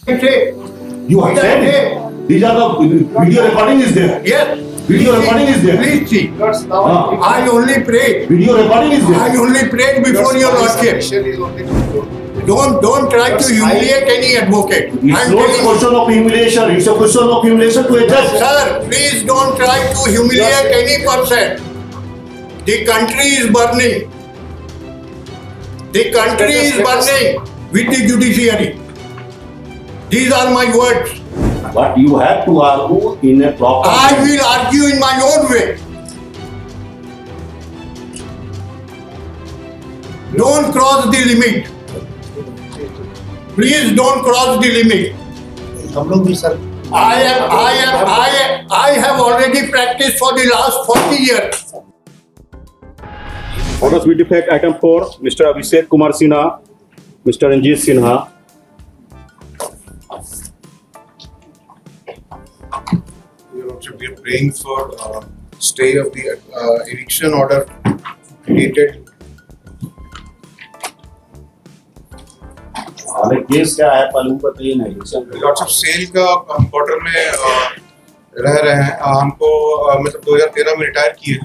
You have said it. These are the video recording is there. Yes. Video recording is there. Please see. Ah. I only prayed. Video recording is there. I only prayed before your lordship. Don't try to humiliate any advocate. It's I'm not a telling you. question of humiliation. It's a question of humiliation to a judge. Sir, please don't try to humiliate any person. The country is burning. The country is burning with the judiciary. These are my words. But you have to argue in a proper I way. will argue in my own way. Don't cross the limit. Please don't cross the limit. हम लोग भी sir I have already practiced for the last 40 years. Orders with effect item 4, Mr. Abhishek Kumar Sinha, Mr. Ranjit Sinha. we are praying for stay of the eviction order dated. हमें case क्या है पहले बताइए ना lots of cell का हम quarter में रह रहे हैं हमको मतलब 2013 में रिटायर किए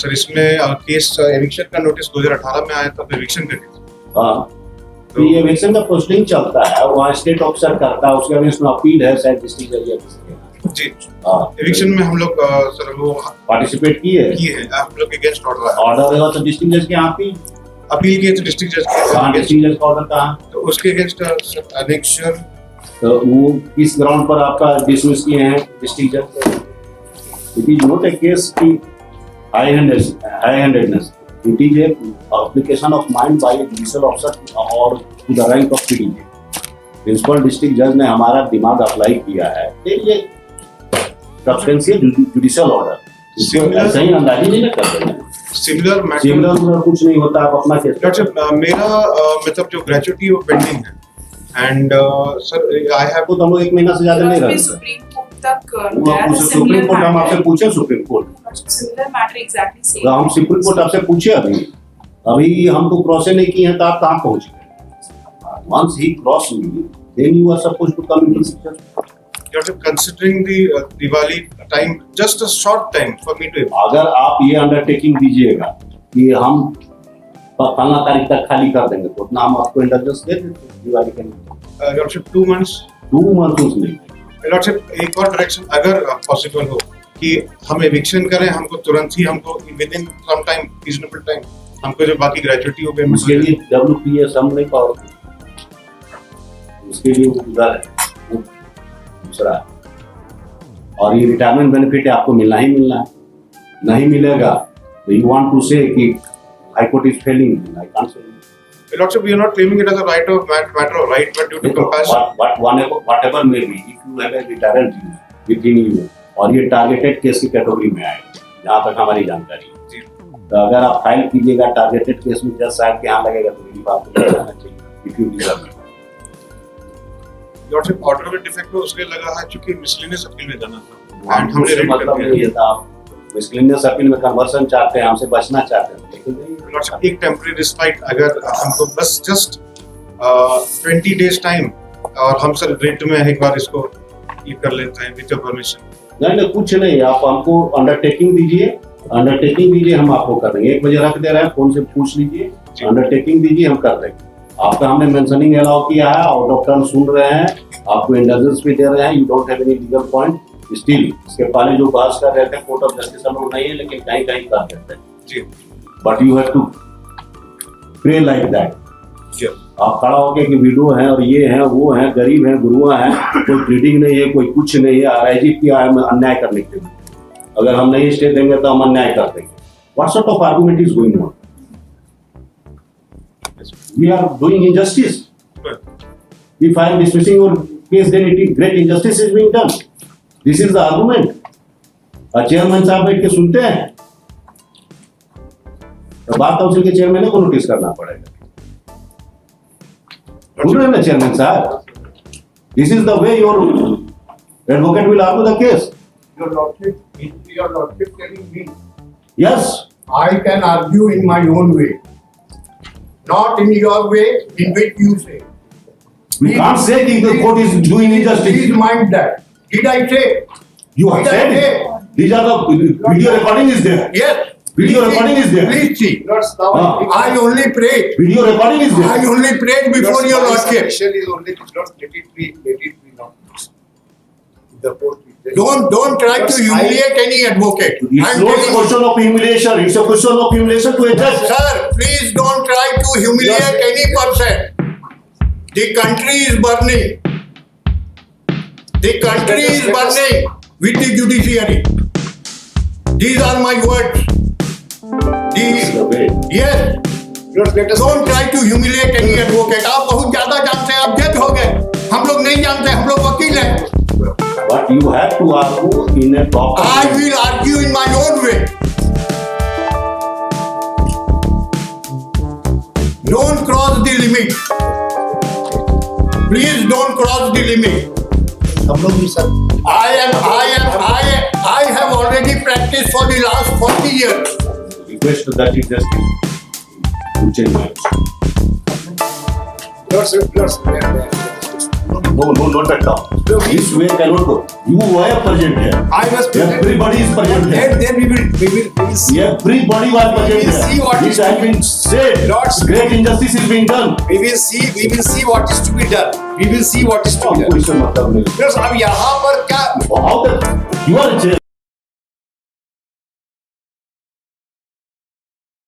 सर इसमें केस एविक्शन का नोटिस 2018 में आया था तो एविक्शन कर दिया हाँ तो ये एविक्शन का प्रोसीडिंग चलता है वहाँ स्टेट ऑफिसर करता है उसके अगेंस्ट में अपील है शायद डिस्ट्रिक्ट जज जी हाँ एविक्शन में हम लोग सर वो पार्टिसिपेट किए हम लोग अगेंस्ट ऑर्डर आया ऑर्डर रहेगा तो डिस्ट्रिक्ट जज के यहाँ पे अपील किए थे डिस्ट्रिक्ट जज कहाँ के डिस्ट्रिक्ट जज का ऑर्डर कहाँ तो उसके अगेंस्ट एनेक्शन तो वो किस ग्राउंड पर आपका डिसमिस किए हैं डिस्ट्रिक्ट जज it is not a case की high handedness it is a application of mind by a judicial officer और to the rank of PDJ principal district जज ने हमारा दिमाग अप्लाई किया है ये सब्सटेंशियल जुडिशियल ऑर्डर ऐसा ही अंदाजी नहीं कर रहे हैं सिमिलर सिमिलर कुछ नहीं होता आप अपना केस डॉक्टर मेरा मतलब जो ग्रेजुएटी वो पेंडिंग है एंड सर आई हैव तो हम लोग 1 महीना से ज्यादा नहीं रहे सुप्रीम कोर्ट तक सुप्रीम कोर्ट हम आपसे पूछे supreme court similar matter exactly same हम सुप्रीम कोर्ट आपसे पूछे अभी हम तो क्रॉस नहीं किए हैं तो आप कहाँ पहुंच गए once he cross me then you are supposed to come in system You're considering the Diwali time, just a short time for me to. अगर आप ये अंडरटेकिंग दीजिएगा कि हम फलना तारीख तक खाली कर देंगे तो उतना हम आपको इंटरजेंस दे देते दिवाली के लिए Lordship 2 months. 2 months नहीं Lordship एक और डायरेक्शन अगर पॉसिबल हो कि हम एविक्शन करें हमको तुरंत ही हमको within some time reasonable time हमको जो बाकी ग्रेजुएटी हो गए उसके लिए WPS हम नहीं पाओगे उसके लिए उधर है दूसरा और ये रिटायरमेंट बेनिफिट आपको मिलना ही मिलना है नहीं मिलेगा तो यू वांट टू से कि high court is failing I can't say Lordship, we are not claiming it as a right of matter of right, but due to compassion. whatever may be, if you have a deterrent within you और ये targeted case की category में आए जहाँ तक हमारी जानकारी है तो अगर आप फाइल कीजिएगा टारगेटेड केस में 10 साल के यहाँ लगेगा तो रिलीफ आपको जाना चाहिए if you deserve it. Lordship, order में डिफेक्ट हो उसके लगा है क्योंकि मिसलेनियस अपील में जाना था एंड हमने रेड मतलब कर नहीं दिया था आप मिसलेनियस अपील में कन्वर्सन चाहते हैं हमसे बचना चाहते हैं लेकिन नहीं Lordship, एक टेम्परेरी रिस्पाइट अगर हमको बस जस्ट 20 डेज टाइम और हम सर रेट में एक बार इसको ये कर लेते हैं विद योर परमिशन नहीं कुछ नहीं आप हमको अंडरटेकिंग दीजिए हम आपको कर देंगे 1 बजे रख दे रहे हैं फोन से पूछ लीजिए अंडरटेकिंग दीजिए हम कर देंगे आपका हमने मेंशनिंग अलाउ किया है और डॉक्टर सुन रहे हैं आपको इंडल्जेंस भी दे रहे हैं you don't have any legal point still इसके पहले जो बहस कर रहे थे कोर्ट ऑफ जस्टिस हम लोग नहीं है लेकिन कहीं कहीं कर देते हैं जी but you have to pray like that जी आप खड़ा होके कि वीडियो है और ये है वो है गरीब है गुरुआ है कोई प्लीडिंग नहीं है कोई कुछ नहीं है आरआईजी किया है अन्याय करने के लिए अगर हम नहीं स्टे देंगे तो हम अन्याय कर देंगे what sort of argument is going on we are doing injustice if I am dismissing your case then it is great injustice is being done this is the argument chairman साहब बैठ के सुनते हैं तो बार काउंसिल के chairman को notice करना पड़ेगा सुन रहे हैं ना चेयरमैन साहब this is the way your advocate will argue the case Your lordship telling me yes I can argue in my own way, not in your way in which you say. We can't say that the court is doing injustice. Please mind that. Did I say? You have said it. These are the video recording is there. Yes. Video Please recording see. is there. Please see. Ah. I only prayed. Video recording is I there. only prayed before your lordship. Submission is only not let it be not. The court. Don't try to humiliate any advocate. It's I'm not a telling you. question of humiliation. It's a question of humiliation to a judge. Sir, please don't try to humiliate any person. The country is burning. The country is burning with the judiciary. These are my words. Yes. Don't try to humiliate any advocate. आप बहुत ज्यादा जानते हैं, आप जज हो गए. हम लोग नहीं जानते, हम लोग वकील हैं. But you have to argue in a proper I way. will argue in my own way. Don't cross the limit. Please don't cross the limit. I have already practiced for the last 40 years. Request that you just to change minds. No, not at all. This way cannot go. You were present here. I was present. Everybody is present here. Then we will see. Everybody was present We will see here. what It is- has been said. Lords- Great injustice is being done. We will see what is to be done. We will see what is to be done. Question मतलब नहीं. Because अब यहाँ पर क्या How the you are a